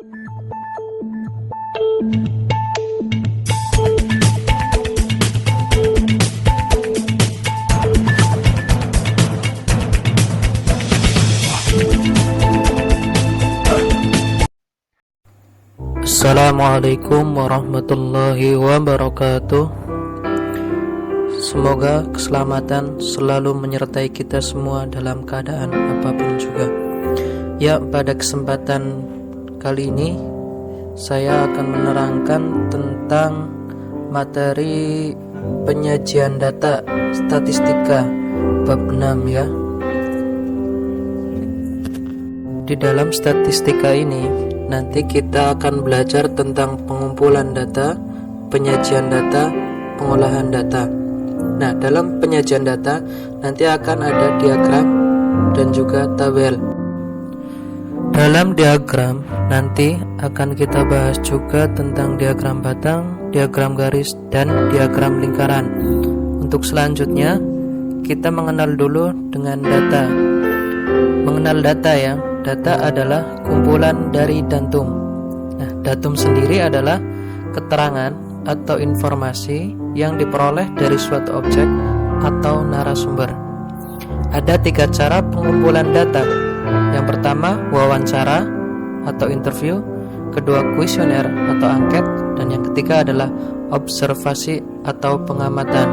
Assalamualaikum warahmatullahi wabarakatuh. Semoga keselamatan selalu menyertai kita semua dalam keadaan apapun juga. Ya, pada kesempatan kali ini saya akan menerangkan tentang materi penyajian data statistika bab 6 ya. Di dalam statistika ini nanti kita akan belajar tentang pengumpulan data, penyajian data, pengolahan data. Nah, dalam penyajian data nanti akan ada diagram dan juga tabel. Dalam diagram nanti akan kita bahas juga tentang diagram batang, diagram garis, dan diagram lingkaran. Untuk selanjutnya kita mengenal dulu dengan data. Mengenal data ya. Data adalah kumpulan dari datum. Nah, datum sendiri adalah keterangan atau informasi yang diperoleh dari suatu objek atau narasumber. Ada 3 cara pengumpulan data. Yang pertama, wawancara atau interview, kedua kuesioner atau angket, dan yang ketiga adalah observasi atau pengamatan.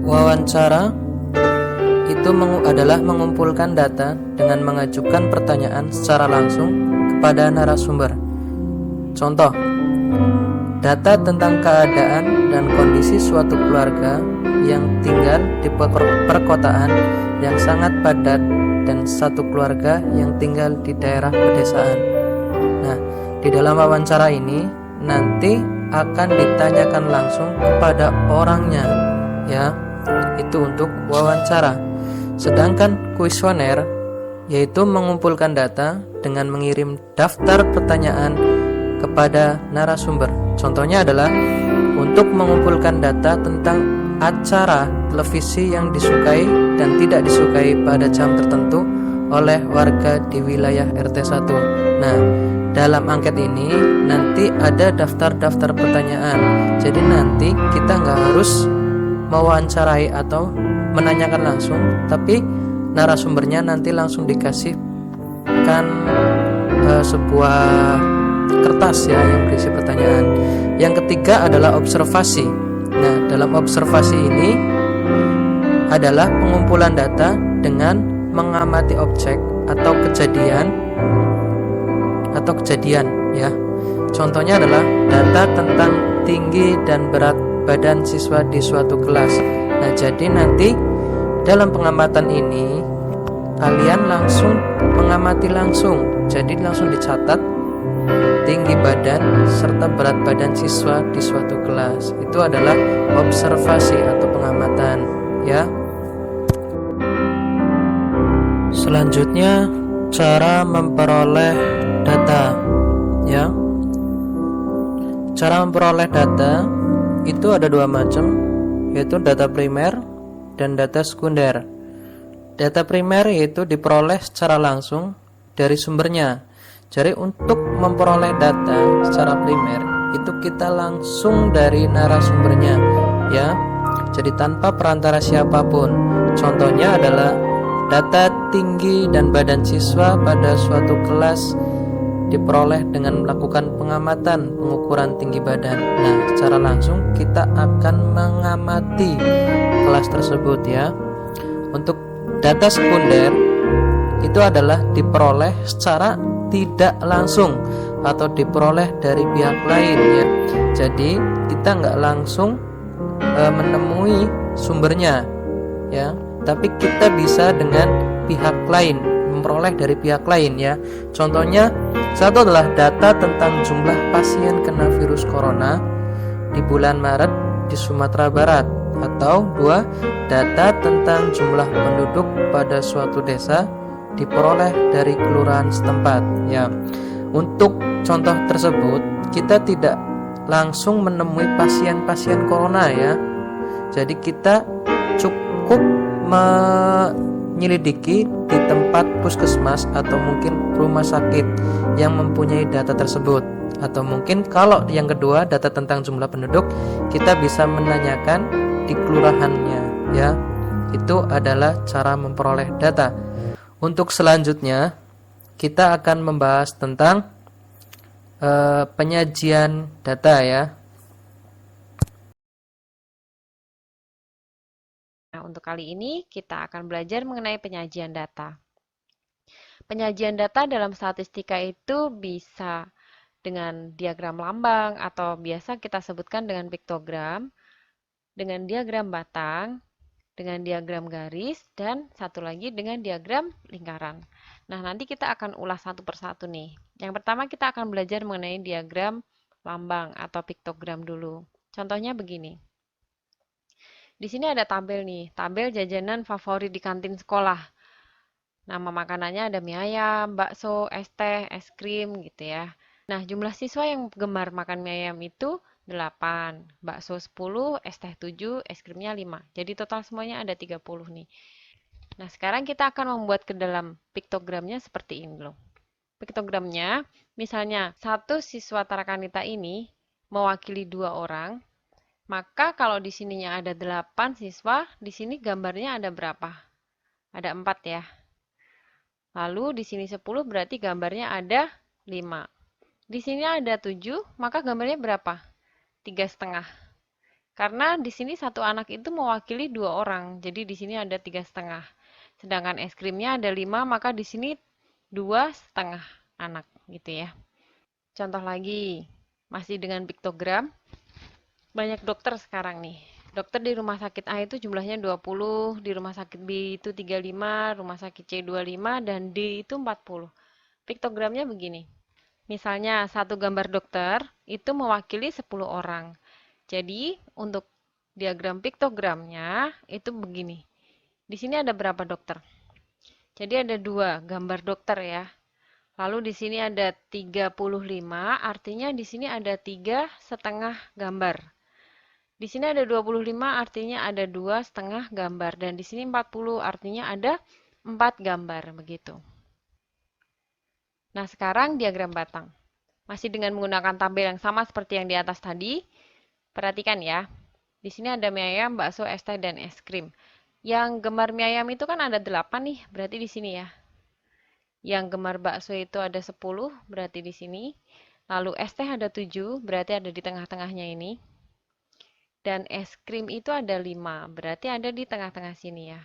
Wawancara itu adalah mengumpulkan data dengan mengajukan pertanyaan secara langsung kepada narasumber. Contoh, data tentang keadaan dan kondisi suatu keluarga yang tinggal di perkotaan yang sangat padat dan satu keluarga yang tinggal di daerah pedesaan. Nah, di dalam wawancara ini nanti akan ditanyakan langsung kepada orangnya ya. Itu untuk wawancara. Sedangkan kuesioner yaitu mengumpulkan data dengan mengirim daftar pertanyaan kepada narasumber. Contohnya adalah untuk mengumpulkan data tentang acara televisi yang disukai dan tidak disukai pada jam tertentu oleh warga di wilayah RT 1. Nah, dalam angket ini nanti ada daftar-daftar pertanyaan. Jadi nanti kita nggak harus mewawancarai atau menanyakan langsung, tapi narasumbernya nanti langsung dikasihkan sebuah kertas ya yang berisi pertanyaan. Yang ketiga adalah observasi. Nah, dalam observasi ini adalah pengumpulan data dengan mengamati objek atau kejadian ya. Contohnya adalah data tentang tinggi dan berat badan siswa di suatu kelas. Nah, jadi nanti dalam pengamatan ini kalian langsung mengamati langsung. Jadi langsung dicatat tinggi badan serta berat badan siswa di suatu kelas. Itu adalah observasi atau pengamatan ya. Selanjutnya cara memperoleh data ya. Cara memperoleh data itu ada 2 macam, yaitu data primer dan data sekunder. Data primer yaitu diperoleh secara langsung dari sumbernya. Jadi untuk memperoleh data secara primer itu kita langsung dari narasumbernya ya. Jadi tanpa perantara siapapun. Contohnya adalah data tinggi dan badan siswa pada suatu kelas diperoleh dengan melakukan pengamatan pengukuran tinggi badan. Nah, secara langsung kita akan mengamati kelas tersebut ya. Untuk data sekunder itu adalah diperoleh secara tidak langsung atau diperoleh dari pihak lain ya. Jadi kita nggak langsung menemui sumbernya ya, tapi kita bisa dengan pihak lain, memperoleh dari pihak lain ya. Contohnya, satu adalah data tentang jumlah pasien kena virus corona di bulan Maret di Sumatera Barat, atau 2, data tentang jumlah penduduk pada suatu desa diperoleh dari kelurahan setempat ya. Untuk contoh tersebut kita tidak langsung menemui pasien-pasien corona ya. Jadi kita cukup menyelidiki di tempat puskesmas atau mungkin rumah sakit yang mempunyai data tersebut. Atau mungkin kalau yang kedua, data tentang jumlah penduduk, kita bisa menanyakan di kelurahannya ya. Itu adalah cara memperoleh data. Untuk selanjutnya kita akan membahas tentang penyajian data ya. Nah, untuk kali ini kita akan belajar mengenai penyajian data. Penyajian data dalam statistika itu bisa dengan diagram lambang atau biasa kita sebutkan dengan piktogram, dengan diagram batang, dengan diagram garis, dan satu lagi dengan diagram lingkaran. Nah, nanti kita akan ulas satu persatu nih. Yang pertama kita akan belajar mengenai diagram lambang atau piktogram dulu. Contohnya begini. Di sini ada tabel nih, tabel jajanan favorit di kantin sekolah. Nama makanannya ada mie ayam, bakso, es teh, es krim gitu ya. Nah, jumlah siswa yang gemar makan mie ayam itu 8, bakso 10, es teh 7, es krimnya 5. Jadi total semuanya ada 30 nih. Nah, sekarang kita akan membuat ke dalam piktogramnya seperti ini loh. Piktogramnya, misalnya satu siswa Tarakanita ini mewakili 2 orang, maka kalau di sininya ada 8 siswa, di sini gambarnya ada berapa? Ada 4 ya. Lalu di sini 10 berarti gambarnya ada 5. Di sini ada 7, maka gambarnya berapa? 3,5. Karena di sini satu anak itu mewakili 2 orang, jadi di sini ada 3,5. Sedangkan es krimnya ada 5, maka di sini 2,5 anak gitu ya. Contoh lagi, masih dengan piktogram, banyak dokter sekarang nih. Dokter di rumah sakit A itu jumlahnya 20, di rumah sakit B itu 35, rumah sakit C 25, dan D itu 40. Piktogramnya begini. Misalnya, satu gambar dokter itu mewakili 10 orang. Jadi, untuk diagram piktogramnya itu begini. Di sini ada berapa dokter? Jadi ada 2 gambar dokter ya. Lalu di sini ada 35, artinya di sini ada 3,5 gambar. Di sini ada 25, artinya ada 2,5 gambar. Dan di sini 40, artinya ada 4 gambar. Begitu. Nah, sekarang diagram batang. Masih dengan menggunakan tabel yang sama seperti yang di atas tadi. Perhatikan ya. Di sini ada mie ayam, bakso, es teh, dan es krim. Yang gemar mie ayam itu kan ada 8 nih, berarti di sini ya. Yang gemar bakso itu ada 10, berarti di sini. Lalu es teh ada 7, berarti ada di tengah-tengahnya ini. Dan es krim itu ada 5, berarti ada di tengah-tengah sini ya.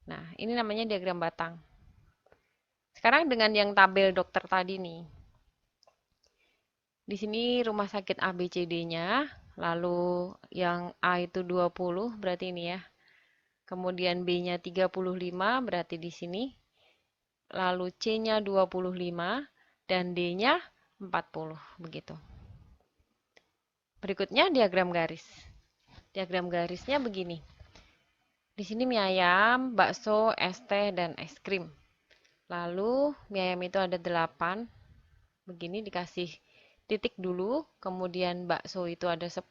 Nah, ini namanya diagram batang. Sekarang dengan yang tabel dokter tadi nih. Di sini rumah sakit A, B, C, D-nya. Lalu yang A itu 20, berarti ini ya. Kemudian B-nya 35, berarti di sini. Lalu C-nya 25, dan D-nya 40, begitu. Berikutnya diagram garis. Diagram garisnya begini. Di sini mie ayam, bakso, es teh, dan es krim. Lalu mie ayam itu ada 8. Begini dikasih titik dulu, kemudian bakso itu ada 10,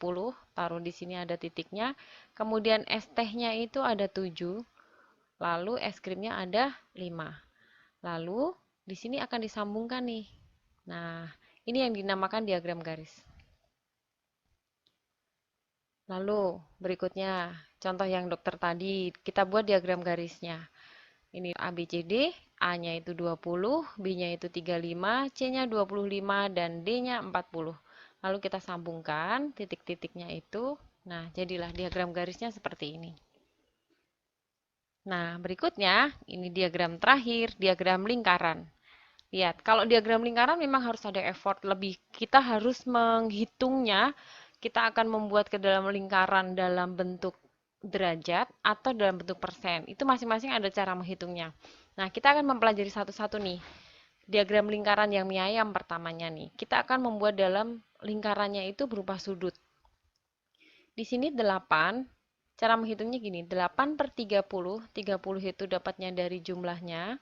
taruh di sini ada titiknya. Kemudian es tehnya itu ada 7, lalu es krimnya ada 5. Lalu di sini akan disambungkan nih. Nah, ini yang dinamakan diagram garis. Lalu berikutnya, contoh yang dokter tadi, kita buat diagram garisnya. Ini A, B, C, D, A-nya itu 20, B-nya itu 35, C-nya 25, dan D-nya 40. Lalu kita sambungkan titik-titiknya itu. Nah, jadilah diagram garisnya seperti ini. Nah, berikutnya, ini diagram terakhir, diagram lingkaran. Lihat, kalau diagram lingkaran memang harus ada effort lebih. Kita harus menghitungnya. Kita akan membuat ke dalam lingkaran dalam bentuk derajat atau dalam bentuk persen. Itu masing-masing ada cara menghitungnya. Nah, kita akan mempelajari satu-satu nih. Diagram lingkaran yang mie ayam pertamanya nih. Kita akan membuat dalam lingkarannya itu berupa sudut. Di sini 8. Cara menghitungnya gini, 8 per 30. 30 itu dapatnya dari jumlahnya.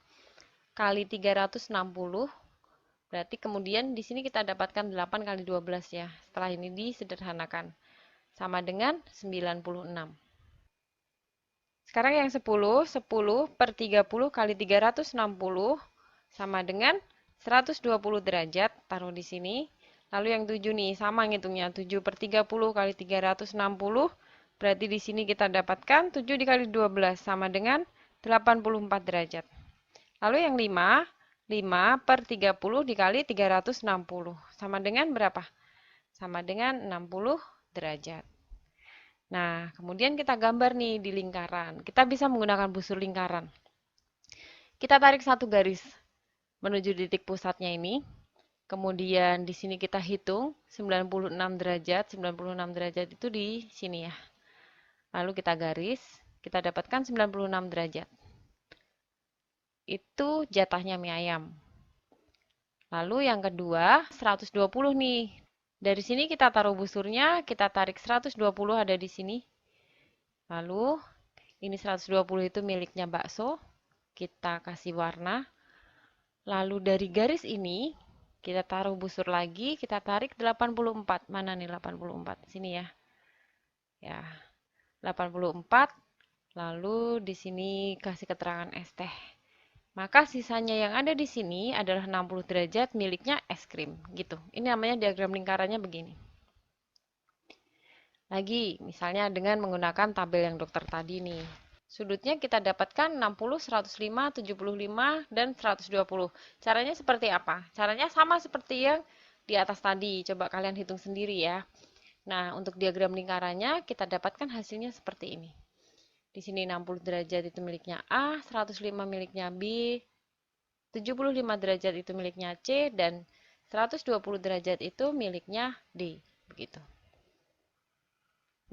Kali 360. Berarti kemudian di sini kita dapatkan 8 kali 12 ya. Setelah ini disederhanakan. Sama dengan 96. Sekarang yang 10, 10 per 30 kali 360 sama dengan 120 derajat, taruh di sini. Lalu yang 7 nih, sama ngitungnya, 7 per 30 kali 360, berarti di sini kita dapatkan 7 dikali 12 sama dengan 84 derajat. Lalu yang 5, 5 per 30 dikali 360, sama dengan berapa? Sama dengan 60 derajat. Nah, kemudian kita gambar nih di lingkaran. Kita bisa menggunakan busur lingkaran. Kita tarik satu garis menuju titik pusatnya ini. Kemudian di sini kita hitung 96 derajat. 96 derajat itu di sini ya. Lalu kita garis, kita dapatkan 96 derajat. Itu jatahnya mie ayam. Lalu yang kedua, 120 nih. Dari sini kita taruh busurnya, kita tarik 120 ada di sini. Lalu ini 120 itu miliknya bakso. Kita kasih warna. Lalu dari garis ini kita taruh busur lagi, kita tarik 84. Mana nih 84? Sini ya. Ya, 84. Lalu di sini kasih keterangan es teh. Maka sisanya yang ada di sini adalah 60 derajat miliknya es krim, gitu. Ini namanya diagram lingkarannya begini. Lagi, misalnya dengan menggunakan tabel yang dokter tadi nih. Sudutnya kita dapatkan 60, 105, 75, dan 120. Caranya seperti apa? Caranya sama seperti yang di atas tadi. Coba kalian hitung sendiri ya. Nah, untuk diagram lingkarannya kita dapatkan hasilnya seperti ini. Di sini 60 derajat itu miliknya A, 105 miliknya B, 75 derajat itu miliknya C, dan 120 derajat itu miliknya D. Begitu.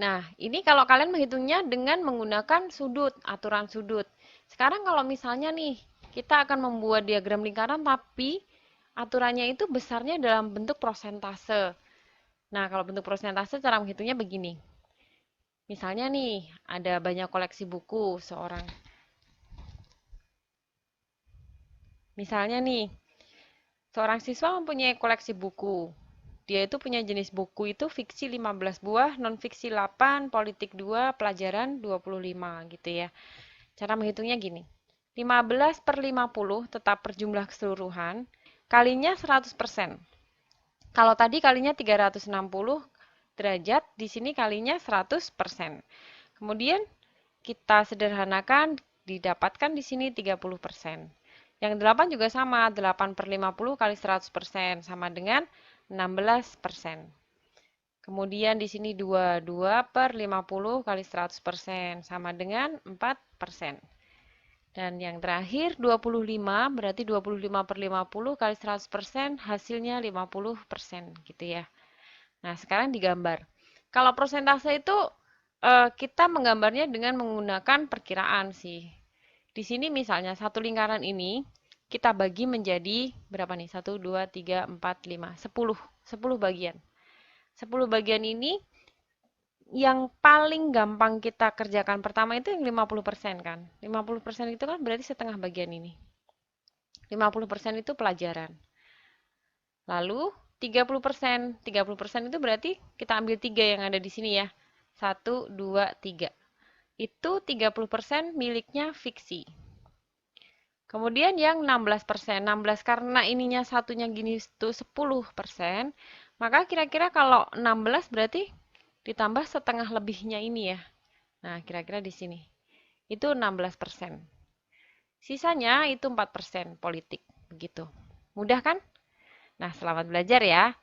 Nah, ini kalau kalian menghitungnya dengan menggunakan sudut, aturan sudut. Sekarang kalau misalnya nih, kita akan membuat diagram lingkaran tapi aturannya itu besarnya dalam bentuk prosentase. Nah, kalau bentuk prosentase cara menghitungnya begini. Misalnya nih, ada banyak koleksi buku seorang. Misalnya nih, seorang siswa mempunyai koleksi buku. Dia itu punya jenis buku itu fiksi 15 buah, non-fiksi 8, politik 2, pelajaran 25 gitu ya. Cara menghitungnya gini. 15 per 50 tetap per jumlah keseluruhan, kalinya 100%. Kalau tadi kalinya 360 derajat, di sini kalinya 100%. Kemudian kita sederhanakan, didapatkan di sini 30%. Yang 8 juga sama, 8 per 50 kali 100% sama dengan 16%. Kemudian di sini 2 per 50 kali 100% sama dengan 4%. Dan yang terakhir 25, berarti 25 per 50 kali 100% hasilnya 50% gitu ya. Nah, sekarang digambar. Kalau persentase itu kita menggambarnya dengan menggunakan perkiraan sih. Di sini misalnya satu lingkaran ini kita bagi menjadi berapa nih? 1, 2, 3, 4, 5, 10. 10 bagian. 10 bagian ini yang paling gampang kita kerjakan pertama itu yang 50% kan. 50% itu kan berarti setengah bagian ini. 50% itu pelajaran. Lalu 30%. 30% itu berarti kita ambil 3 yang ada di sini ya. 1, 2, 3. Itu 30% miliknya fiksi. Kemudian yang 16%. 16 karena ininya satunya gini itu 10%. Maka kira-kira kalau 16 berarti ditambah setengah lebihnya ini ya. Nah, kira-kira di sini. Itu 16%. Sisanya itu 4% politik. Begitu. Mudah kan? Nah, selamat belajar ya.